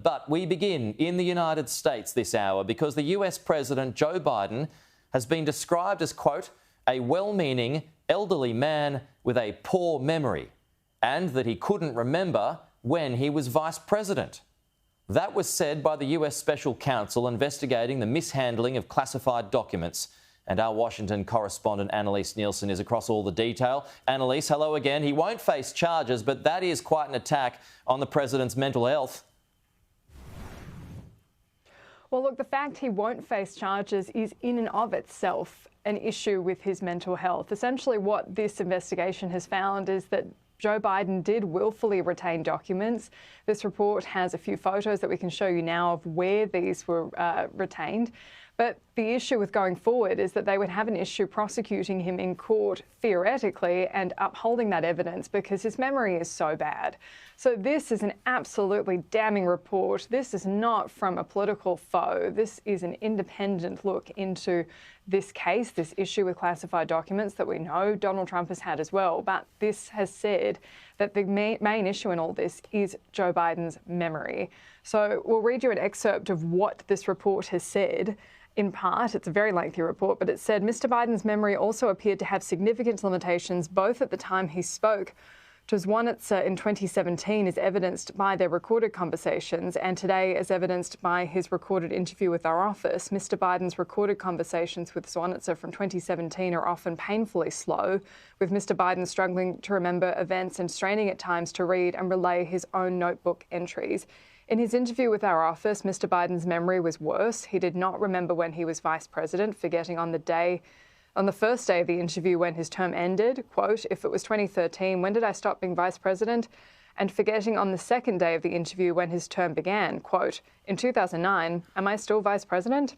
But we begin in the United States this hour because the US President Joe Biden has been described as, quote, a well-meaning elderly man with a poor memory, and that he couldn't remember when he was vice president. That was said by the US Special Counsel investigating the mishandling of classified documents. And our Washington correspondent Annelise Nielsen is across all the detail. Annelise, hello again. He won't face charges, but that is quite an attack on the president's mental health. Well, look, the fact he won't face charges is in and of itself an issue with his mental health. Essentially, what this investigation has found is that Joe Biden did willfully retain documents. This report has a few photos that we can show you now of where these were retained. But the issue with going forward is that they would have an issue prosecuting him in court, theoretically, and upholding that evidence because his memory is so bad. So this is an absolutely damning report. This is not from a political foe. This is an independent look into this case, this issue with classified documents that we know Donald Trump has had as well. But this has said that the main issue in all this is Joe Biden's memory. So we'll read you an excerpt of what this report has said. In part, it's a very lengthy report, but it said Mr. Biden's memory also appeared to have significant limitations both at the time he spoke to Swanitzer in 2017 as evidenced by their recorded conversations and today as evidenced by his recorded interview with our office. Mr. Biden's recorded conversations with Swanitzer from 2017 are often painfully slow, with Mr. Biden struggling to remember events and straining at times to read and relay his own notebook entries. In his interview with our office, Mr. Biden's memory was worse. He did not remember when he was vice president, forgetting on the first day of the interview when his term ended, quote, if it was 2013, when did I stop being vice president? And forgetting on the second day of the interview when his term began, quote, in 2009, am I still vice president?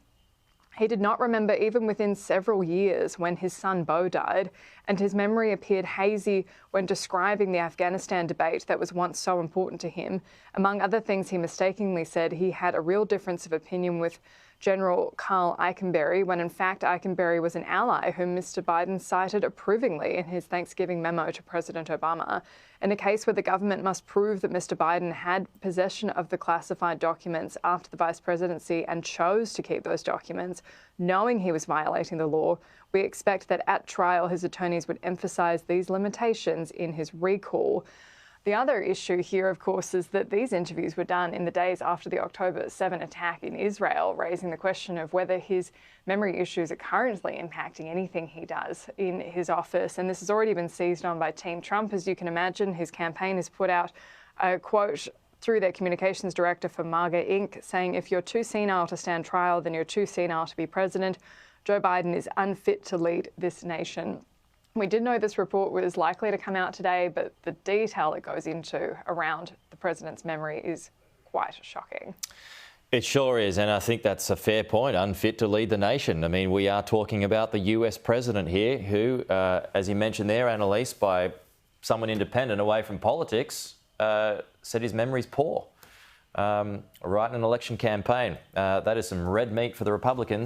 He did not remember even within several years when his son Beau died, and his memory appeared hazy when describing the Afghanistan debate that was once so important to him. Among other things, he mistakenly said he had a real difference of opinion with General Carl Eikenberry, when in fact Eikenberry was an ally whom Mr. Biden cited approvingly in his Thanksgiving memo to President Obama. In a case where the government must prove that Mr. Biden had possession of the classified documents after the vice presidency and chose to keep those documents, knowing he was violating the law, we expect that at trial his attorneys would emphasize these limitations in his recall. The other issue here, of course, is that these interviews were done in the days after the October 7 attack in Israel, raising the question of whether his memory issues are currently impacting anything he does in his office. And this has already been seized on by Team Trump. As you can imagine, his campaign has put out a quote through their communications director for MAGA Inc. saying, if you're too senile to stand trial, then you're too senile to be president. Joe Biden is unfit to lead this nation. We did know this report was likely to come out today, but the detail it goes into around the president's memory is quite shocking. It sure is, and I think that's a fair point, unfit to lead the nation. I mean, we are talking about the US president here who, as you mentioned there, Annelise, by someone independent away from politics, said his memory's poor right in an election campaign. That is some red meat for the Republicans.